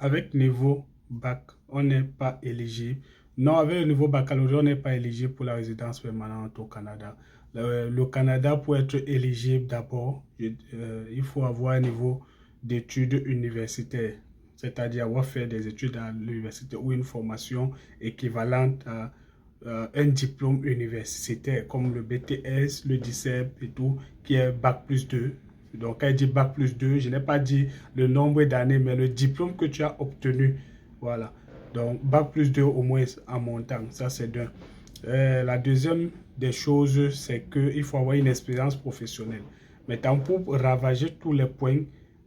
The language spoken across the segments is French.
avec niveau bac, on n'est pas éligible. Non, avec le niveau baccalauréat, on n'est pas éligible pour la résidence permanente au Canada. Le Canada, pour être éligible d'abord, il faut avoir un niveau d'études universitaires, c'est-à-dire avoir fait des études à l'université ou une formation équivalente à un diplôme universitaire comme le BTS, le DICEP et tout, qui est Bac plus 2. Donc, quand je dis Bac plus 2, je n'ai pas dit le nombre d'années, mais le diplôme que tu as obtenu. Voilà. Donc, Bac plus 2 au moins en montant. Ça, c'est d'un. La deuxième des choses, c'est qu'il faut avoir une expérience professionnelle. Maintenant, pour ravager tous les points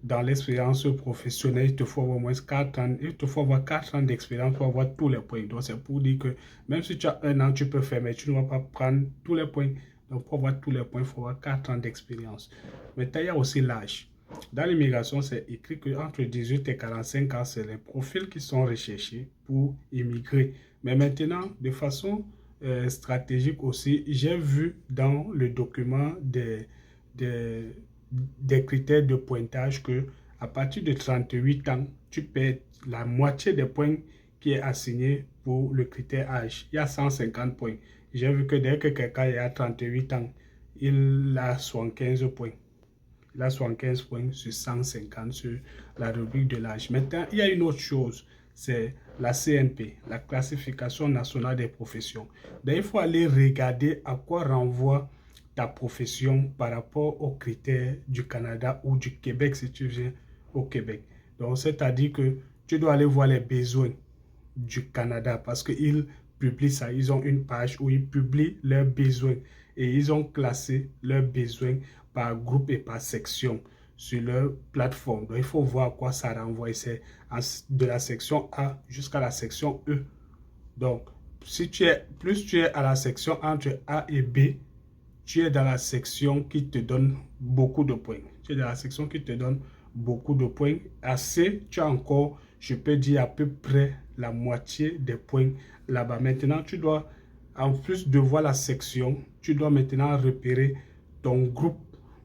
dans l'expérience professionnelle, il te faut avoir au moins 4 ans. Il te faut avoir 4 ans d'expérience pour avoir tous les points. Donc, c'est pour dire que même si tu as un an, tu peux faire, mais tu ne vas pas prendre tous les points. Donc, pour avoir tous les points, il faut avoir 4 ans d'expérience. Maintenant, il y a aussi l'âge. Dans l'immigration, c'est écrit qu'entre 18 et 45 ans, c'est les profils qui sont recherchés pour immigrer. Mais maintenant, de façon stratégique aussi, j'ai vu dans le document des critères de pointage que à partir de 38 ans, tu perds la moitié des points qui est assigné pour le critère âge. Il y a 150 points. J'ai vu que dès que quelqu'un est à 38 ans, il a 75 points. Il a 75 points sur 150 sur la rubrique de l'âge. Maintenant, il y a une autre chose, c'est la CNP, la classification nationale des professions. Donc, il faut aller regarder à quoi renvoie ta profession par rapport aux critères du Canada ou du Québec si tu viens au Québec. Donc, c'est-à-dire que tu dois aller voir les besoins du Canada parce qu'ils publient ça. Ils ont une page où ils publient leurs besoins et ils ont classé leurs besoins par groupe et par section sur leur plateforme. Donc, il faut voir à quoi ça renvoie. C'est de la section A jusqu'à la section E. Donc, si plus tu es à la section entre A et B, tu es dans la section qui te donne beaucoup de points. Tu es dans la section qui te donne beaucoup de points. À C, tu as encore, je peux dire, à peu près la moitié des points là-bas. Maintenant, tu dois, en plus de voir la section, tu dois maintenant repérer ton groupe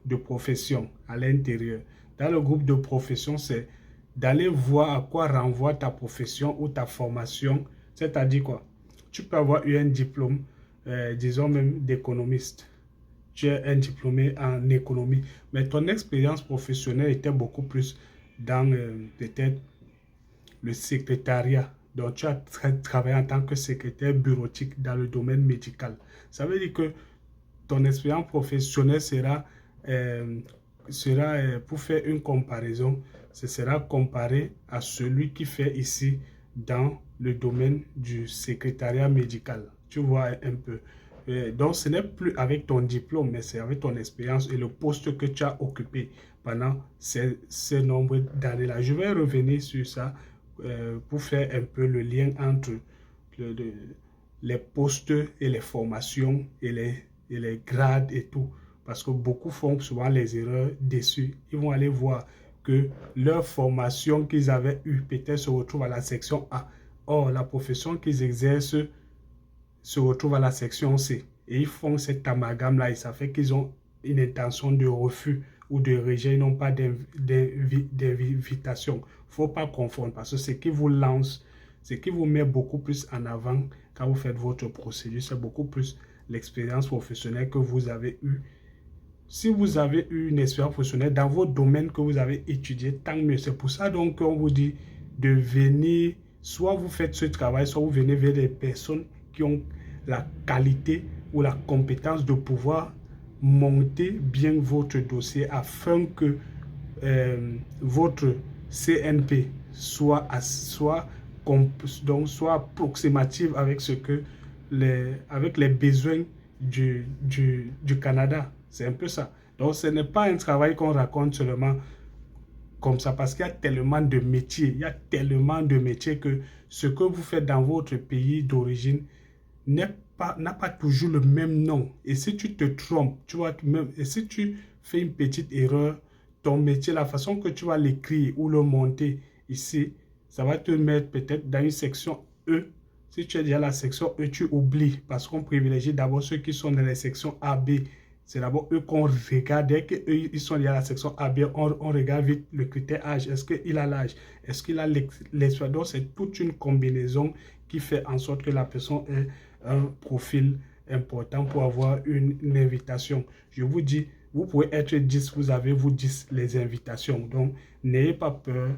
de profession à l'intérieur. Dans le groupe de profession, c'est d'aller voir à quoi renvoie ta profession ou ta formation. C'est-à-dire quoi? Tu peux avoir eu un diplôme, disons même d'économiste. Tu es un diplômé en économie, mais ton expérience professionnelle était beaucoup plus dans peut-être le secrétariat. Donc, tu as travaillé en tant que secrétaire bureautique dans le domaine médical. Ça veut dire que ton expérience professionnelle sera pour faire une comparaison, ce sera comparé à celui qui fait ici dans le domaine du secrétariat médical. Tu vois un peu. Donc, ce n'est plus avec ton diplôme, mais c'est avec ton expérience et le poste que tu as occupé pendant ces nombre d'années-là. Je vais revenir sur ça pour faire un peu le lien entre les postes et les formations et les grades et tout. Parce que beaucoup font souvent les erreurs dessus. Ils vont aller voir que leur formation qu'ils avaient eue peut-être se retrouve à la section A. Or, la profession qu'ils exercent se retrouve à la section C. Et ils font cet amalgame-là et ça fait qu'ils ont une intention de refus ou de rejet, non pas d'invitation. Il ne faut pas confondre parce que ce qui vous lance, ce qui vous met beaucoup plus en avant quand vous faites votre procédure, c'est beaucoup plus l'expérience professionnelle que vous avez eue. Si vous avez eu une expérience professionnelle dans vos domaines que vous avez étudié, tant mieux. C'est pour ça donc qu'on vous dit de venir, soit vous faites ce travail, soit vous venez vers des personnes qui ont la qualité ou la compétence de pouvoir monter bien votre dossier afin que votre CNP soit approximative avec avec les besoins du Canada. C'est un peu ça. Donc, ce n'est pas un travail qu'on raconte seulement comme ça parce qu'il y a tellement de métiers. Il y a tellement de métiers que ce que vous faites dans votre pays d'origine n'a pas toujours le même nom. Et si tu te trompes, tu vois, et si tu fais une petite erreur, ton métier, la façon que tu vas l'écrire ou le monter ici, ça va te mettre peut-être dans une section E. Si tu es déjà à la section E, tu oublies parce qu'on privilégie d'abord ceux qui sont dans les sections A, B C'est d'abord eux qu'on regarde. Dès qu'eux, ils sont liés à la section A, bien, on regarde vite le critère âge. Est-ce qu'il a l'âge? Est-ce qu'il a l'expérience? Donc, c'est toute une combinaison qui fait en sorte que la personne ait un profil important pour avoir une invitation. Je vous dis, vous pouvez être 10, vous avez vous 10 les invitations. Donc, n'ayez pas peur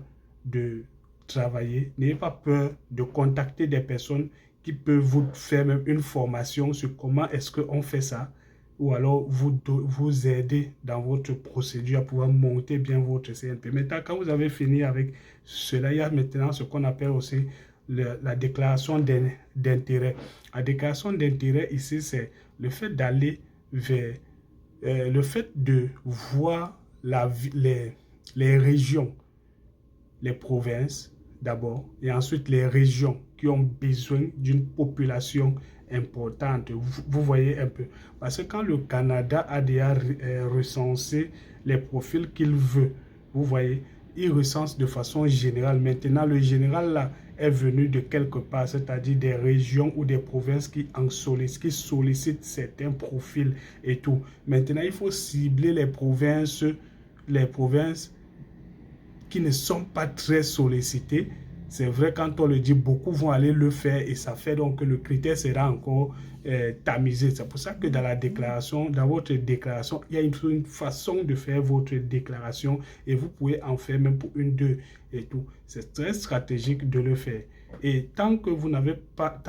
de travailler, n'ayez pas peur de contacter des personnes qui peuvent vous faire même une formation sur comment est-ce qu'on fait ça, ou alors vous aider dans votre procédure à pouvoir monter bien votre CNP. Maintenant, quand vous avez fini avec cela, il y a maintenant ce qu'on appelle aussi la déclaration d'intérêt. La déclaration d'intérêt ici, c'est le fait d'aller vers, le fait de voir les régions, les provinces d'abord, et ensuite les régions qui ont besoin d'une population importante. Vous voyez un peu. Parce que quand le Canada a déjà recensé les profils qu'il veut, vous voyez, il recense de façon générale. Maintenant, le général là est venu de quelque part, c'est-à-dire des régions ou des provinces qui sollicitent certains profils et tout. Maintenant, il faut cibler les provinces qui ne sont pas très sollicités. C'est vrai, quand on le dit, beaucoup vont aller le faire et ça fait donc que le critère sera encore tamisé. C'est pour ça que dans la déclaration, dans votre déclaration, il y a une façon de faire votre déclaration et vous pouvez en faire même pour une, deux et tout. C'est très stratégique de le faire. Et tant que vous n'êtes pas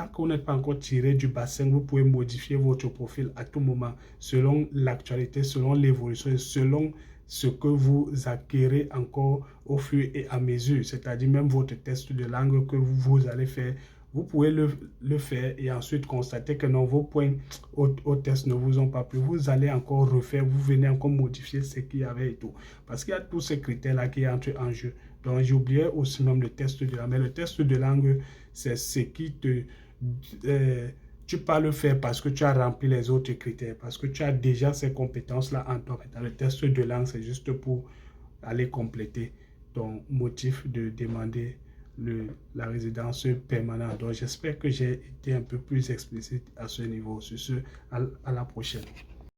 encore tiré du bassin, vous pouvez modifier votre profil à tout moment selon l'actualité, selon l'évolution, selon ce que vous acquérez encore au fur et à mesure, c'est-à-dire même votre test de langue que vous allez faire, vous pouvez le faire et ensuite constater que non, vos points au test ne vous ont pas plu. Vous allez encore refaire, vous venez encore modifier ce qu'il y avait et tout. Parce qu'il y a tous ces critères-là qui entrent en jeu. Donc, j'ai oublié aussi même le test de langue. Mais le test de langue, c'est ce qui te... tu peux le faire parce que tu as rempli les autres critères, parce que tu as déjà ces compétences-là en toi. Dans le test de langue, c'est juste pour aller compléter ton motif de demander la résidence permanente. Donc, j'espère que j'ai été un peu plus explicite à ce niveau. Sur ce, à la prochaine.